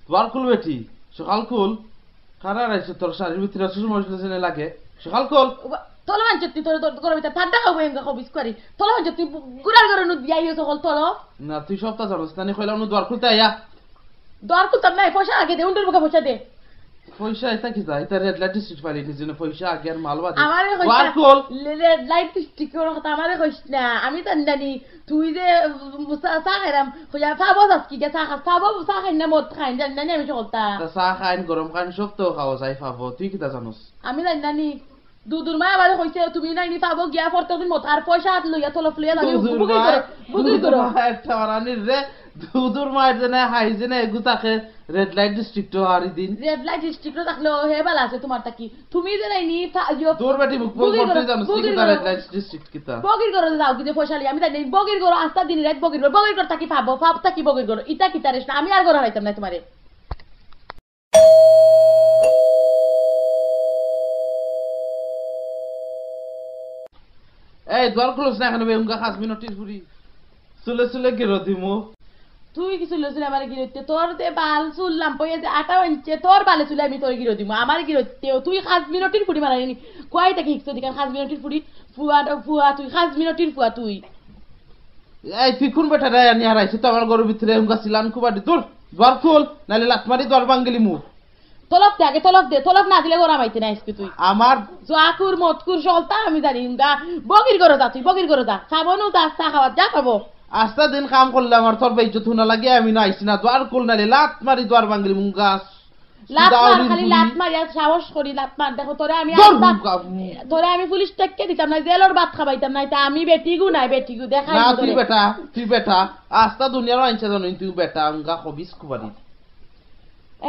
দোয়ার খুল বেটি সকাল খুল কারা রাইছে তোর শাড়ির ভিতরে সময় লাগে সকাল খুল তলো মানছে তুই তোর তোর ভিতরে ঠান্ডা খাবো এঙ্গা খবিস করি তলো মানছে তুই গুড়ার গরু নুদ দিয়াই সকল তলো না তুই সপ্তাহ জানোস না কইলাম না দোয়ার খুলতে আইয়া দর কুতাম নাই পয়সা আগে দে উন্ডুর মুখে পয়সা দে পয়সা এটা কি যায় এটা রেড লাইট ডিস্ট্রিক্ট পারি নিজে পয়সা আগে আর মাল বাদে আমারে দোয়ার খুল রেড লাইট ডিস্ট্রিক্টের কথা আমারে কইছ না আমি তো জানি তুই যে চা খাইরাম কইয়া ফাবো যাস কি চা খা ফাবো চা খাই না মদ খাই জানি না আমি চলতা চা খাইন গরম খাইন সব তো খাওয়া যায় পাবো তুই কিটা জানোস আমি জানি দুদুর মা আবার কইছে তুমি নাইনি পাবো গিয়া পড়তে দিন মত আর পয়সা হাত লইয়া তলফ লইয়া আমি বুঝুই করো একটা মারানির রে দুদুর মায়ের জন্য হাইজেনে এগুতাকে রেড লাইট ডিস্ট্রিক্ট হারি দিন রেড লাইট ডিস্ট্রিক্ট থাকলে হে বালা আছে তোমার তাকি তুমি যে নাইনি তোর বেটি মুখ বল করতে জানোস কি রেড লাইট ডিস্ট্রিক্ট কিতা বগির করো যাও কি যে পয়সা লই আমি জানি বগির করো আস্তা দিন রাত বগির কর তাকি পাবো পাব তাকি বগির করো ইটা কিতা রেছ না আমি আর করো রাইতাম না তোমারে এই দোয়ার খুলছ না এখানে বেউঙ্গা 5 মিনিটের পুরি চলে চলে গেরো দিমু তুই কিছু লইছিস আমার গিরতে তোর তে বাল চুললাম পয়ে যে আটা ইঞ্চে তোর বালে চুলে আমি তোর গিরো দিমু আমার গিরতে তুই 5 মিনিটের পুরি মারানি কয় তাকে হিকছ দিকান 5 মিনিটের পুরি ফুয়া তুই 5 মিনিটের ফুয়া তুই এই তুই কোন বেটা রে আনি হারাইছিস তো আমার গরুর ভিতরে উঙ্গা ছিলান কুবাডি তোর দোয়ার খুল নালে লাত মারি দোয়ার ভাঙলি মু তলব দে আগে তলব দে তলব না দিলে গোরা মাইতে না আজকে তুই আমার জাকুর মতকুর চলতা আমি জানি গা বগির করো যা তুই বগির করো যা খাবো না তা চা খাওয়া যা খাবো আস্তা দিন কাম করলে আমার তোর বেইজ্জত না লাগে আমি না আইছি না দোয়ার খুল নালে লাত মারি দোয়ার ভাঙলি মুঙ্গা লাত মার খালি লাত মারি আর সাহস করি লাত মার দেখো তোরে আমি পুলিশ টেককে দিতাম না জেলর ভাত খাবাইতাম না এটা আমি বেটিগু নাই বেটিগু দেখাই না তুই বেটা আস্তা দুনিয়ার আইছে জানো তুই বেটা উঙ্গা খবিস কুবারি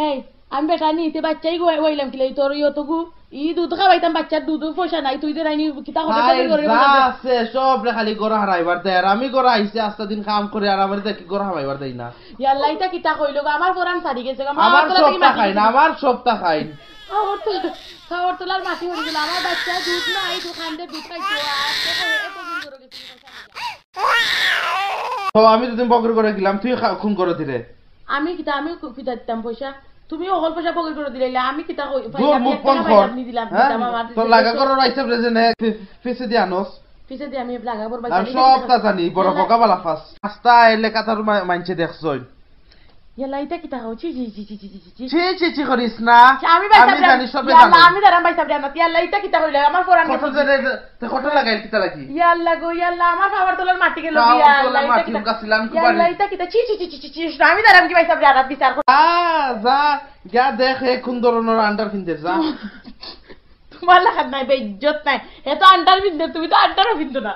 এই আমি বেটা নিতে বাচ্চাই গইলাম কি তোর ইয়তো গু ই দুধ খাওয়াইতাম বাচ্চার দুধ পয়সা নাই তুই যে রাইনি কিতা আছে সব রে খালি গড়া হারাইবার দেয় আর আমি গড়া আইছি আস্তা দিন কাম করে আর আমার দেখি গড়া হারাইবার দেই না ইয়াল্লা এটা কিতা কইলো আমার পরান সারি গেছে আমার সবটা খাইন আমার সবটা খাইন খাওয়ার তোলার মাটি হয়ে গেল আমার বাচ্চা দুধ নাই তো খান্দে দুধ খাইছো তো আমি দুদিন বকর করে গেলাম তুই খুন করে দিলে আমি কিতা দিতাম পয়সা তুমি অকল পয়সা বগির করে দিলে আমি কিতা কই দূর মুখ বন্ধ কর তোর লাগা করো রাইছে প্রেজেন্ট ফিসে দি আনোস ফিসে দি আমি লাগা বড় আর সব তা জানি বড় বকা বালা ফাস আস্তা এলে কাতার মানছে দেখছই ইয়ালা এটা কিতা হও ছি ছি করিস না আমি জানি সব জানি আমি দাঁড়াম ভাই সাবধান না ইয়ালা এটা কিতা হইলো আমার কোরআন কত লাগাইল কিতা লাগি ইয়াল্লা গো ইয়াল্লা আমার খাবার তোলার মাটি গেল ইয়াল্লা এটা কিতা কাছিলাম কুবাড়ি ইয়াল্লা এটা কিতা ছি আমি দাঁড়াম কি ভাই সাবধান রাত বিচার কর যা যা দেখ এ কোন ধরনের আন্ডার পিনতে যা তোমার লাগাত নাই বেইজ্জত নাই এত আন্ডার পিনতে তুমি তো আন্ডারও পিনতো না